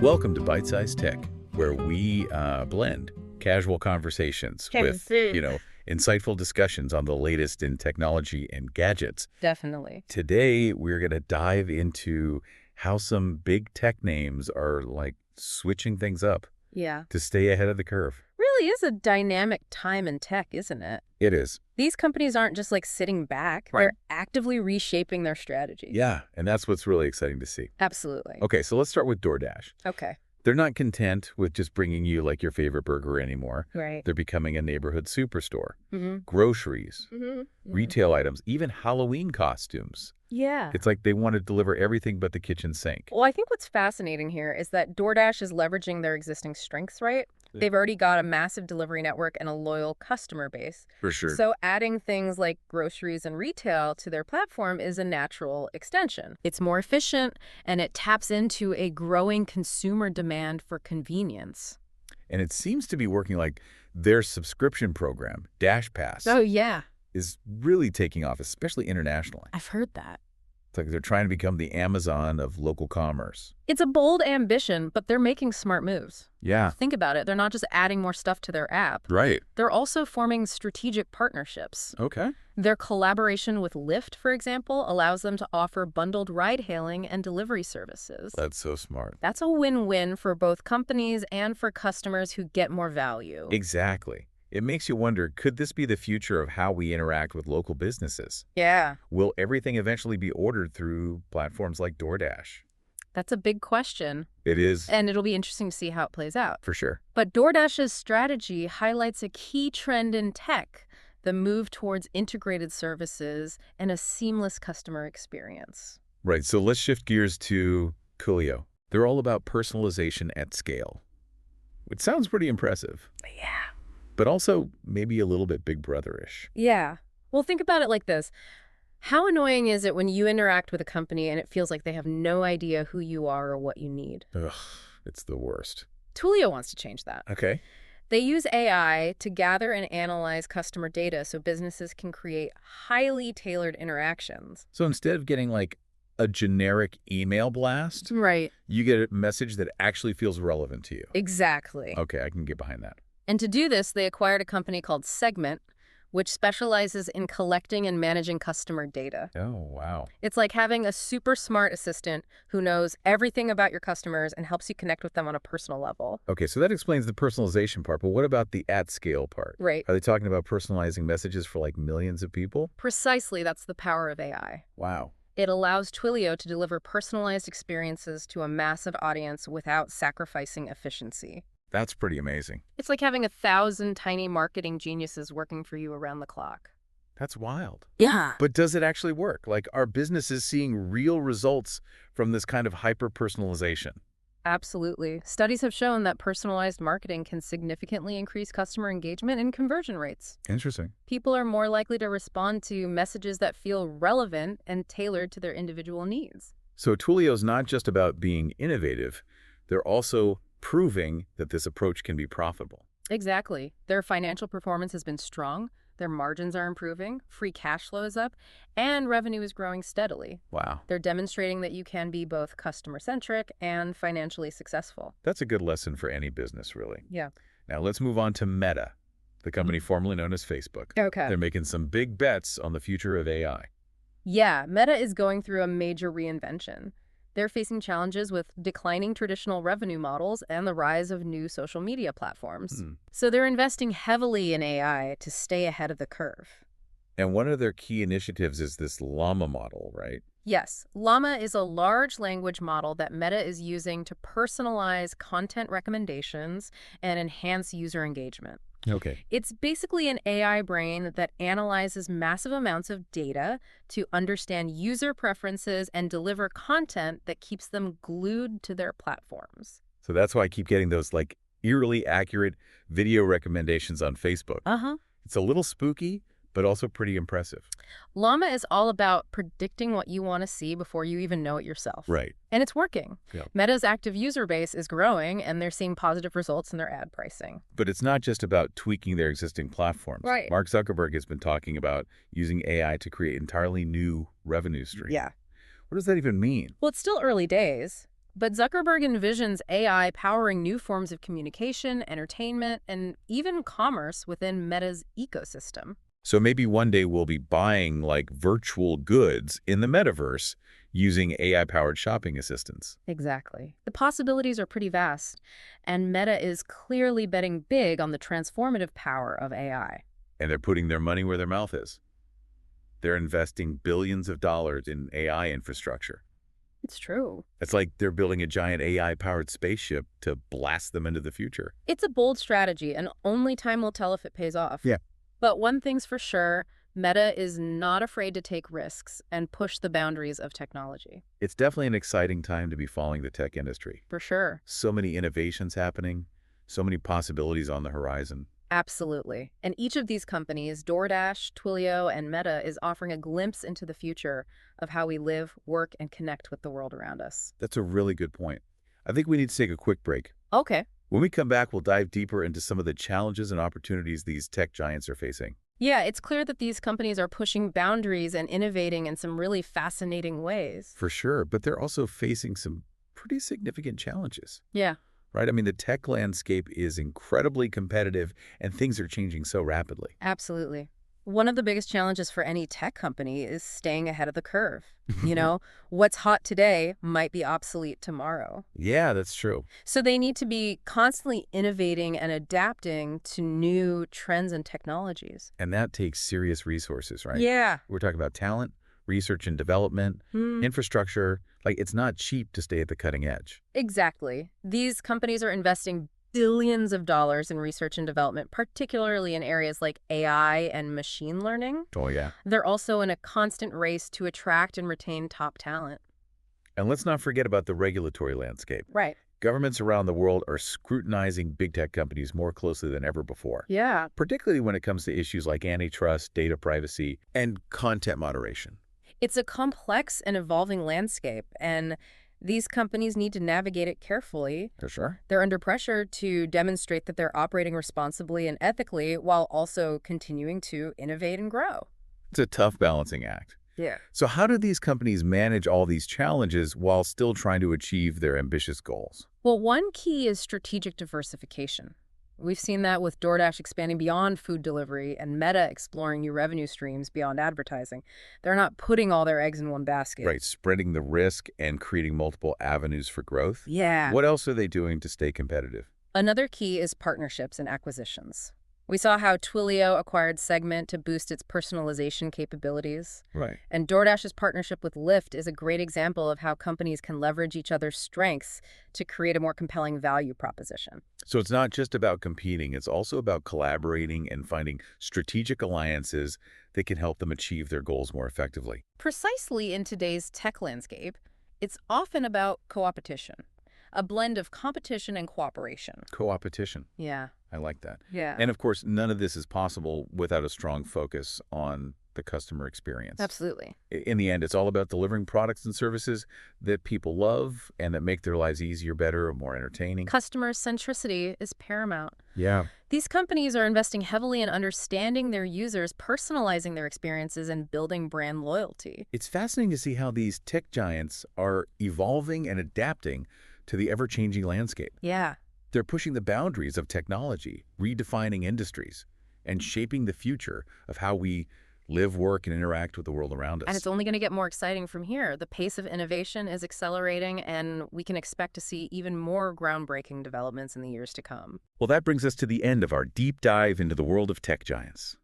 Welcome to Byte-Sized Tech, where we blend casual conversations with, insightful discussions on the latest in technology and gadgets. Definitely. Today, we're going to dive into how some big tech names are, switching things up to stay ahead of the curve. Really is a dynamic time in tech, isn't it? It is. These companies aren't just sitting back. Right. They're actively reshaping their strategies. Yeah, and that's what's really exciting to see. Absolutely. Okay, so let's start with DoorDash. Okay. They're not content with just bringing you your favorite burger anymore. Right. They're becoming a neighborhood superstore. Mm-hmm. Groceries, Mm-hmm. retail items, even Halloween costumes. Yeah. It's like they want to deliver everything but the kitchen sink. Well, I think what's fascinating here is that DoorDash is leveraging their existing strengths, right? They've already got a massive delivery network and a loyal customer base. For sure. So adding things like groceries and retail to their platform is a natural extension. It's more efficient, and it taps into a growing consumer demand for convenience. And it seems to be working. Their subscription program, Dash Pass, Oh, yeah. is really taking off, especially internationally. I've heard that. It's like they're trying to become the Amazon of local commerce. It's a bold ambition, but they're making smart moves. Yeah. Think about it. They're not just adding more stuff to their app. Right. They're also forming strategic partnerships. Okay. Their collaboration with Lyft, for example, allows them to offer bundled ride-hailing and delivery services. That's so smart. That's a win-win for both companies and for customers who get more value. Exactly. It makes you wonder, could this be the future of how we interact with local businesses? Yeah. Will everything eventually be ordered through platforms like DoorDash? That's a big question. It is. And it'll be interesting to see how it plays out. For sure. But DoorDash's strategy highlights a key trend in tech, the move towards integrated services and a seamless customer experience. Right, so let's shift gears to Coolio. They're all about personalization at scale. It sounds pretty impressive. Yeah. But also maybe a little bit Big Brother-ish. Yeah. Well, think about it like this. How annoying is it when you interact with a company and it feels like they have no idea who you are or what you need? Ugh, it's the worst. Twilio wants to change that. Okay. They use AI to gather and analyze customer data so businesses can create highly tailored interactions. So instead of getting a generic email blast, Right. you get a message that actually feels relevant to you. Exactly. Okay, I can get behind that. And to do this, they acquired a company called Segment, which specializes in collecting and managing customer data. Oh, wow. It's like having a super smart assistant who knows everything about your customers and helps you connect with them on a personal level. Okay, so that explains the personalization part, but what about the at-scale part? Right. Are they talking about personalizing messages for millions of people? Precisely, that's the power of AI. Wow. It allows Twilio to deliver personalized experiences to a massive audience without sacrificing efficiency. That's pretty amazing. It's like having 1,000 tiny marketing geniuses working for you around the clock. That's wild. Yeah. But does it actually work? Are businesses seeing real results from this kind of hyper-personalization? Absolutely. Studies have shown that personalized marketing can significantly increase customer engagement and conversion rates. Interesting. People are more likely to respond to messages that feel relevant and tailored to their individual needs. So Twilio's not just about being innovative. They're also proving that this approach can be profitable. Exactly. Their financial performance has been strong, their margins are improving, free cash flow is up, and revenue is growing steadily. Wow. They're demonstrating that you can be both customer-centric and financially successful. That's a good lesson for any business, really. Yeah. Now let's move on to Meta, the company formerly known as Facebook. Okay. They're making some big bets on the future of AI. Yeah, Meta is going through a major reinvention. They're facing challenges with declining traditional revenue models and the rise of new social media platforms. So they're investing heavily in AI to stay ahead of the curve. And one of their key initiatives is this Llama model, right? Yes, Llama is a large language model that Meta is using to personalize content recommendations and enhance user engagement. Okay. It's basically an AI brain that analyzes massive amounts of data to understand user preferences and deliver content that keeps them glued to their platforms. So that's why I keep getting those eerily accurate video recommendations on Facebook. It's a little spooky, but also pretty impressive. Llama is all about predicting what you want to see before you even know it yourself. Right. And it's working. Yeah. Meta's active user base is growing, and they're seeing positive results in their ad pricing. But it's not just about tweaking their existing platforms. Right. Mark Zuckerberg has been talking about using AI to create entirely new revenue streams. Yeah. What does that even mean? Well, it's still early days, But Zuckerberg envisions AI powering new forms of communication, entertainment, and even commerce within Meta's ecosystem. So maybe one day we'll be buying like virtual goods in the metaverse using AI-powered shopping assistants. Exactly. The possibilities are pretty vast, and Meta is clearly betting big on the transformative power of AI. And they're putting their money where their mouth is. They're investing billions of dollars in AI infrastructure. It's true. It's like they're building a giant AI-powered spaceship to blast them into the future. It's a bold strategy, and only time will tell if it pays off. Yeah. But one thing's for sure, Meta is not afraid to take risks and push the boundaries of technology. It's definitely an exciting time to be following the tech industry. For sure. So many innovations happening, so many possibilities on the horizon. Absolutely. And each of these companies, DoorDash, Twilio, and Meta, is offering a glimpse into the future of how we live, work, and connect with the world around us. That's a really good point. I think we need to take a quick break. Okay. When we come back, we'll dive deeper into some of the challenges and opportunities these tech giants are facing. Yeah, it's clear that these companies are pushing boundaries and innovating in some really fascinating ways. For sure, but they're also facing some pretty significant challenges. Yeah. Right? I mean, the tech landscape is incredibly competitive and things are changing so rapidly. Absolutely. One of the biggest challenges for any tech company is staying ahead of the curve. You know, what's hot today might be obsolete tomorrow. Yeah, that's true. So they need to be constantly innovating and adapting to new trends and technologies. And that takes serious resources, right? Yeah. We're talking about talent, research and development, infrastructure. Like, it's not cheap to stay at the cutting edge. Exactly. These companies are investing billions of dollars in research and development, particularly in areas like AI and machine learning. Oh, yeah. They're also in a constant race to attract and retain top talent. And let's not forget about the regulatory landscape. Right. Governments around the world are scrutinizing big tech companies more closely than ever before. Yeah. Particularly when it comes to issues like antitrust, data privacy, and content moderation. It's a complex and evolving landscape, and these companies need to navigate it carefully. For sure. They're under pressure to demonstrate that they're operating responsibly and ethically while also continuing to innovate and grow. It's a tough balancing act. Yeah. So how do these companies manage all these challenges while still trying to achieve their ambitious goals? Well, one key is strategic diversification. We've seen that with DoorDash expanding beyond food delivery and Meta exploring new revenue streams beyond advertising. They're not putting all their eggs in one basket. Right, spreading the risk and creating multiple avenues for growth. Yeah. What else are they doing to stay competitive? Another key is partnerships and acquisitions. We saw how Twilio acquired Segment to boost its personalization capabilities. Right. And DoorDash's partnership with Lyft is a great example of how companies can leverage each other's strengths to create a more compelling value proposition. So it's not just about competing, it's also about collaborating and finding strategic alliances that can help them achieve their goals more effectively. Precisely in today's tech landscape, it's often about co-opetition, a blend of competition and cooperation. Co-opetition. Yeah. I like that. Yeah. And of course, none of this is possible without a strong focus on the customer experience. Absolutely. In the end, it's all about delivering products and services that people love and that make their lives easier, better, or more entertaining. Customer centricity is paramount. Yeah. These companies are investing heavily in understanding their users, personalizing their experiences, and building brand loyalty. It's fascinating to see how these tech giants are evolving and adapting to the ever-changing landscape. Yeah. They're pushing the boundaries of technology, redefining industries, and shaping the future of how we live, work, and interact with the world around us. And it's only going to get more exciting from here. The pace of innovation is accelerating, and we can expect to see even more groundbreaking developments in the years to come. Well, that brings us to the end of our deep dive into the world of tech giants.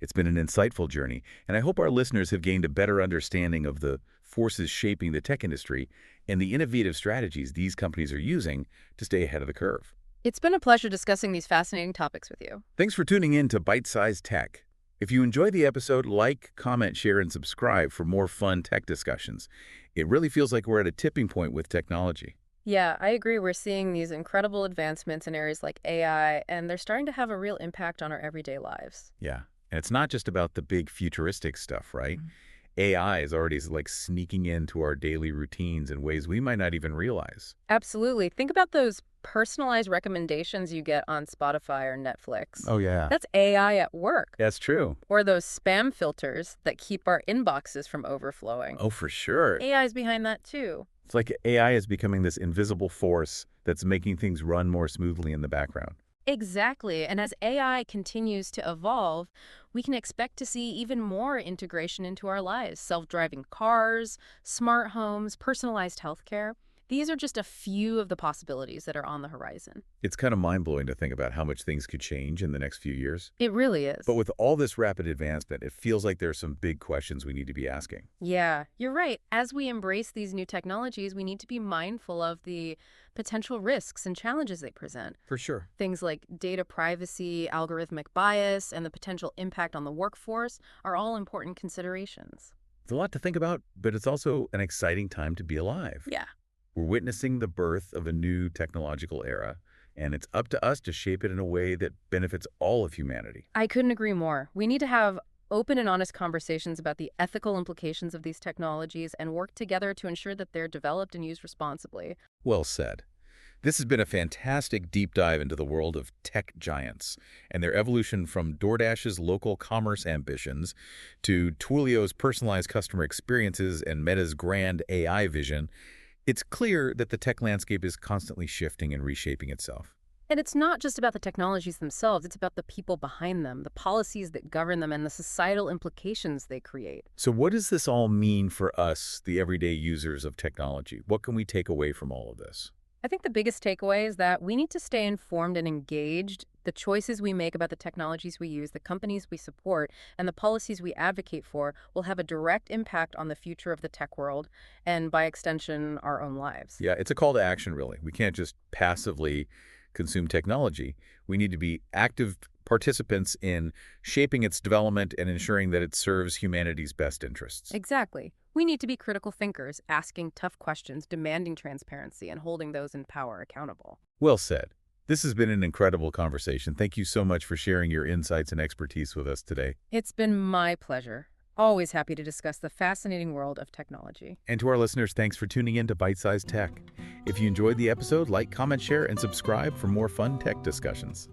It's been an insightful journey, and I hope our listeners have gained a better understanding of the forces shaping the tech industry and the innovative strategies these companies are using to stay ahead of the curve. It's been a pleasure discussing these fascinating topics with you. Thanks for tuning in to Byte-Sized Tech. If you enjoyed the episode, like, comment, share, and subscribe for more fun tech discussions. It really feels like we're at a tipping point with technology. Yeah, I agree. We're seeing these incredible advancements in areas like AI, and they're starting to have a real impact on our everyday lives. Yeah, and it's not just about the big futuristic stuff, right? AI is already like sneaking into our daily routines in ways we might not even realize. Absolutely. Think about those personalized recommendations you get on Spotify or Netflix. Oh, yeah. That's AI at work. That's true. Or those spam filters that keep our inboxes from overflowing. Oh, for sure. AI is behind that too. It's like AI is becoming this invisible force that's making things run more smoothly in the background. Exactly. And as AI continues to evolve, we can expect to see even more integration into our lives. Self-driving cars, smart homes, personalized healthcare. These are just a few of the possibilities that are on the horizon. It's kind of mind-blowing to think about how much things could change in the next few years. It really But is. with all this rapid advancement, it feels like there's some big questions we need to be asking. Yeah, you're right. As we embrace these new technologies, we need to be mindful of the potential risks and challenges they present. For sure. Things like data privacy, algorithmic bias, and the potential impact on the workforce are all important considerations. It's a lot to think about, but it's also an exciting time to be alive. Yeah. We're witnessing the birth of a new technological era, and it's up to us to shape it in a way that benefits all of humanity. I couldn't agree more. We need to have open and honest conversations about the ethical implications of these technologies and work together to ensure that they're developed and used responsibly. Well said. This has been a fantastic deep dive into the world of tech giants and their evolution from DoorDash's local commerce ambitions to Twilio's personalized customer experiences and Meta's grand AI vision. It's clear that the tech landscape is constantly shifting and reshaping itself. And it's not just about the technologies themselves, it's about the people behind them, the policies that govern them, and the societal implications they create. So what does this all mean for us, the everyday users of technology? What can we take away from all of this? I think the biggest takeaway is that we need to stay informed and engaged. The choices we make about the technologies we use, the companies we support, and the policies we advocate for will have a direct impact on the future of the tech world and, by extension, our own lives. Yeah, it's a call to action, really. We can't just passively consume technology. We need to be active participants in shaping its development and ensuring that it serves humanity's best interests. Exactly. We need to be critical thinkers, asking tough questions, demanding transparency, and holding those in power accountable. Well said. This has been an incredible conversation. Thank you so much for sharing your insights and expertise with us today. It's been my pleasure. Always happy to discuss the fascinating world of technology. And to our listeners, thanks for tuning in to Byte-Sized Tech. If you enjoyed the episode, like, comment, share, and subscribe for more fun tech discussions.